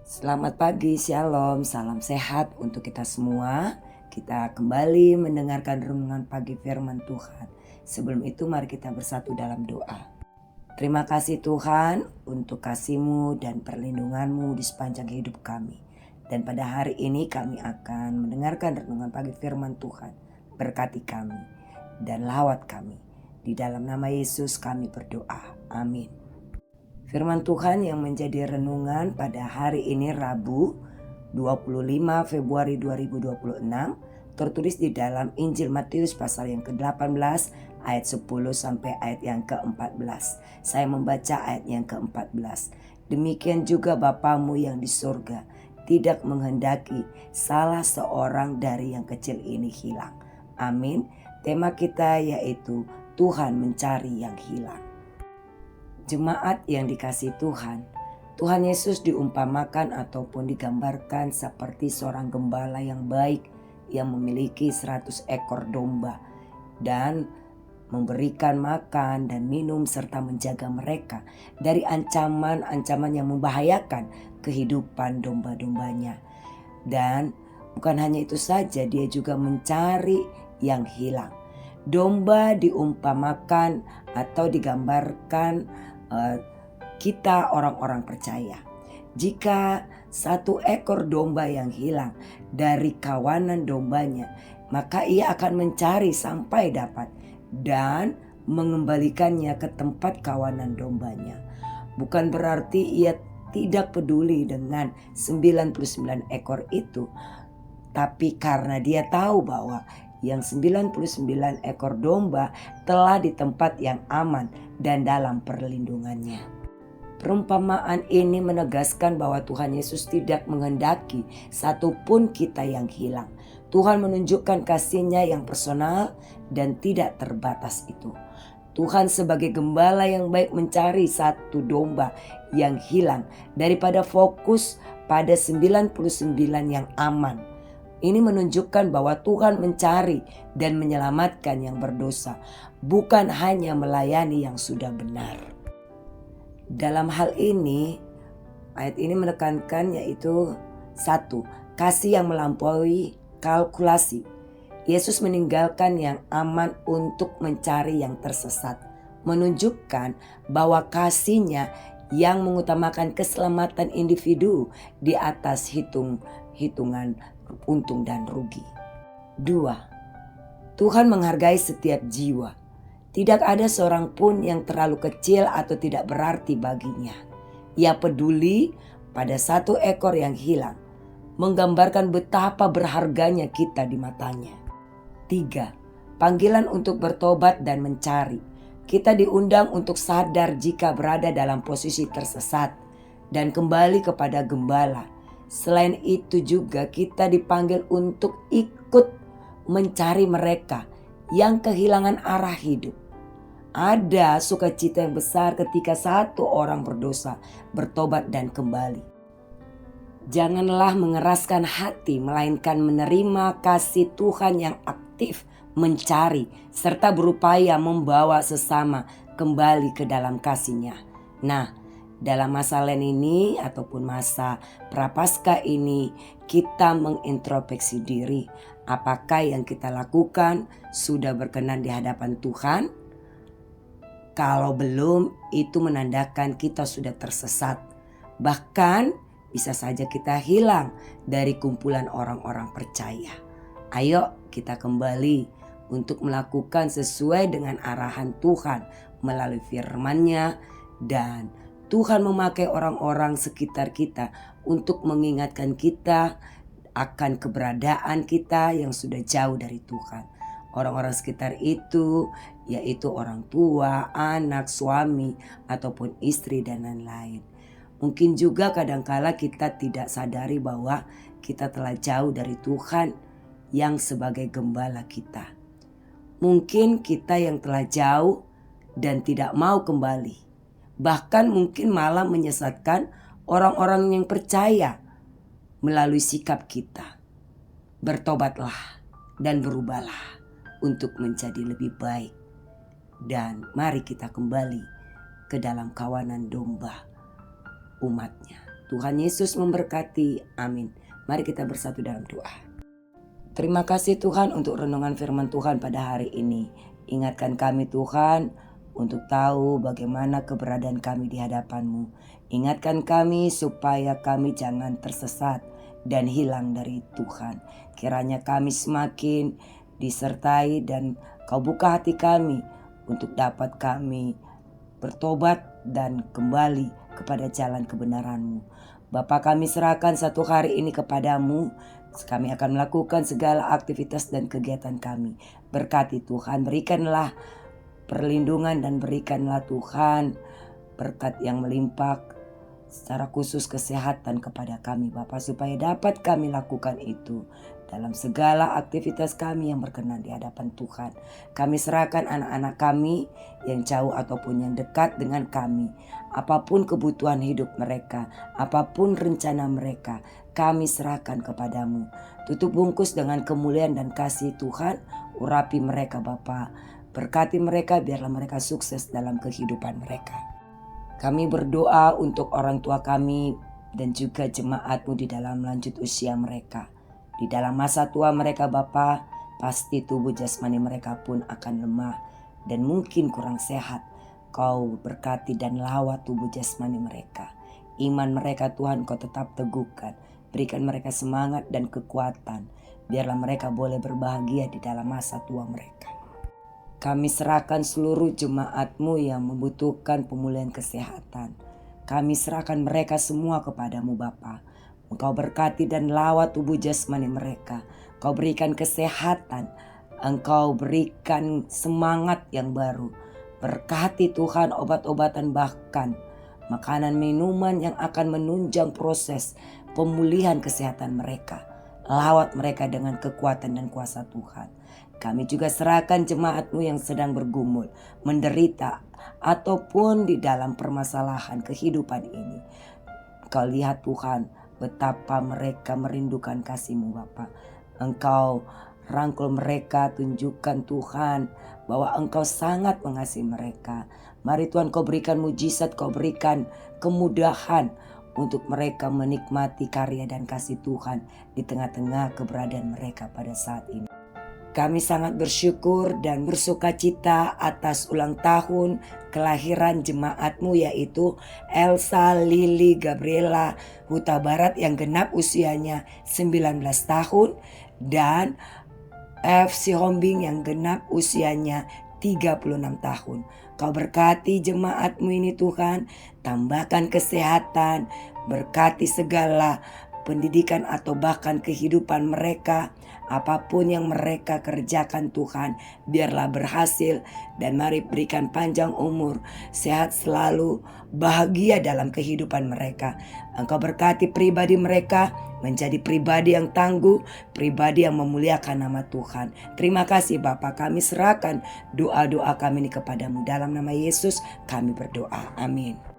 Selamat pagi, shalom, salam sehat untuk kita semua. Kita kembali mendengarkan renungan pagi firman Tuhan. Sebelum itu mari kita bersatu dalam doa. Terima kasih Tuhan untuk kasih-Mu dan perlindungan-Mu di sepanjang hidup kami. Dan pada hari ini kami akan mendengarkan renungan pagi firman Tuhan. Berkati kami dan lawat kami. Di dalam nama Yesus kami berdoa. Amin. Firman Tuhan yang menjadi renungan pada hari ini Rabu 25 Februari 2026 tertulis di dalam Injil Matius pasal yang ke-18 ayat 10 sampai ayat yang ke-14. Saya membaca ayat yang ke-14. Demikian juga Bapamu yang di surga tidak menghendaki salah seorang dari yang kecil ini hilang. Amin. Tema kita yaitu Tuhan mencari yang hilang. Jemaat yang dikasihi Tuhan, Tuhan Yesus diumpamakan ataupun digambarkan seperti seorang gembala yang baik yang memiliki 100 ekor domba dan memberikan makan dan minum serta menjaga mereka dari ancaman-ancaman yang membahayakan kehidupan domba-dombanya. Dan bukan hanya itu saja, dia juga mencari yang hilang. Domba diumpamakan atau digambarkan kita orang-orang percaya. Jika satu ekor domba yang hilang dari kawanan dombanya, maka ia akan mencari sampai dapat dan mengembalikannya ke tempat kawanan dombanya. Bukan berarti ia tidak peduli dengan 99 ekor itu, tapi karena dia tahu bahwa yang 99 ekor domba telah di tempat yang aman dan dalam perlindungannya. Perumpamaan ini menegaskan bahwa Tuhan Yesus tidak menghendaki satupun kita yang hilang. Tuhan menunjukkan kasih-Nya yang personal dan tidak terbatas itu. Tuhan sebagai gembala yang baik mencari satu domba yang hilang daripada fokus pada 99 yang aman. Ini menunjukkan bahwa Tuhan mencari dan menyelamatkan yang berdosa, bukan hanya melayani yang sudah benar. Dalam hal ini, ayat ini menekankan yaitu 1. Kasih yang melampaui kalkulasi. Yesus meninggalkan yang aman untuk mencari yang tersesat, menunjukkan bahwa kasih-Nya yang mengutamakan keselamatan individu di atas hitungan untung dan rugi. 2. Tuhan menghargai setiap jiwa. Tidak ada seorang pun yang terlalu kecil atau tidak berarti baginya. Ia peduli pada satu ekor yang hilang, menggambarkan betapa berharganya kita di matanya. 3. Panggilan untuk bertobat dan mencari. Kita diundang untuk sadar jika berada dalam posisi tersesat dan kembali kepada gembala. Selain itu juga kita dipanggil untuk ikut mencari mereka yang kehilangan arah hidup. Ada sukacita yang besar ketika satu orang berdosa bertobat dan kembali. Janganlah mengeraskan hati, melainkan menerima kasih Tuhan yang aktif mencari serta berupaya membawa sesama kembali ke dalam kasih-Nya. Nah, dalam masa Lent ini ataupun masa Prapaskah ini kita mengintrospeksi diri. Apakah yang kita lakukan sudah berkenan di hadapan Tuhan? Kalau belum, itu menandakan kita sudah tersesat. Bahkan bisa saja kita hilang dari kumpulan orang-orang percaya. Ayo kita kembali untuk melakukan sesuai dengan arahan Tuhan melalui firman-Nya, dan Tuhan memakai orang-orang sekitar kita untuk mengingatkan kita akan keberadaan kita yang sudah jauh dari Tuhan. Orang-orang sekitar itu yaitu orang tua, anak, suami, ataupun istri dan lain-lain. Mungkin juga kadangkala kita tidak sadari bahwa kita telah jauh dari Tuhan yang sebagai gembala kita. Mungkin kita yang telah jauh dan tidak mau kembali. Bahkan mungkin malah menyesatkan orang-orang yang percaya melalui sikap kita. Bertobatlah dan berubahlah untuk menjadi lebih baik. Dan mari kita kembali ke dalam kawanan domba umatnya. Tuhan Yesus memberkati. Amin. Mari kita bersatu dalam doa. Terima kasih Tuhan untuk renungan firman Tuhan pada hari ini. Ingatkan kami Tuhan untuk tahu bagaimana keberadaan kami di hadapan-Mu. Ingatkan kami supaya kami jangan tersesat dan hilang dari Tuhan. Kiranya kami semakin disertai dan Kau buka hati kami untuk dapat kami bertobat dan kembali kepada jalan kebenaran-Mu. Bapa, kami serahkan satu hari ini kepadamu. Kami akan melakukan segala aktivitas dan kegiatan kami. Berkati Tuhan, berikanlah perlindungan dan berikanlah Tuhan berkat yang melimpah secara khusus kesehatan kepada kami Bapa, supaya dapat kami lakukan itu dalam segala aktivitas kami yang berkenan di hadapan Tuhan. Kami serahkan anak-anak kami yang jauh ataupun yang dekat dengan kami. Apapun kebutuhan hidup mereka, apapun rencana mereka, kami serahkan kepadamu. Tutup bungkus dengan kemuliaan dan kasih Tuhan. Urapi mereka Bapa. Berkati mereka biarlah mereka sukses dalam kehidupan mereka. Kami berdoa untuk orang tua kami dan juga jemaat-Mu di dalam lanjut usia mereka. Di dalam masa tua mereka Bapa, pasti tubuh jasmani mereka pun akan lemah dan mungkin kurang sehat. Kau berkati dan lawat tubuh jasmani mereka. Iman mereka Tuhan Kau tetap teguhkan. Berikan mereka semangat dan kekuatan. Biarlah mereka boleh berbahagia di dalam masa tua mereka. Kami serahkan seluruh jemaat-Mu yang membutuhkan pemulihan kesehatan. Kami serahkan mereka semua kepadamu Bapa. Engkau berkati dan lawat tubuh jasmani mereka. Kau berikan kesehatan. Engkau berikan semangat yang baru. Berkati Tuhan obat-obatan bahkan makanan minuman yang akan menunjang proses pemulihan kesehatan mereka. Lawat mereka dengan kekuatan dan kuasa Tuhan. Kami juga serahkan jemaat-Mu yang sedang bergumul, menderita, ataupun di dalam permasalahan kehidupan ini. Kau lihat Tuhan betapa mereka merindukan kasih-Mu Bapa. Engkau rangkul mereka, tunjukkan Tuhan bahwa Engkau sangat mengasihi mereka. Mari Tuhan Kau berikan mujizat, Kau berikan kemudahan untuk mereka menikmati karya dan kasih Tuhan di tengah-tengah keberadaan mereka pada saat ini. Kami sangat bersyukur dan bersukacita atas ulang tahun kelahiran jemaat-Mu, yaitu Elsa Lili Gabriela Huta Barat yang genap usianya 19 tahun dan FC Hombing yang genap usianya 36 tahun. Kau berkati jemaat-Mu ini Tuhan, tambahkan kesehatan, berkati segala pendidikan atau bahkan kehidupan mereka. Apapun yang mereka kerjakan Tuhan, biarlah berhasil. Dan mari berikan panjang umur, sehat selalu, bahagia dalam kehidupan mereka. Engkau berkati pribadi mereka menjadi pribadi yang tangguh, pribadi yang memuliakan nama Tuhan. Terima kasih Bapa, kami serahkan doa-doa kami ini kepadamu. Dalam nama Yesus kami berdoa, amin.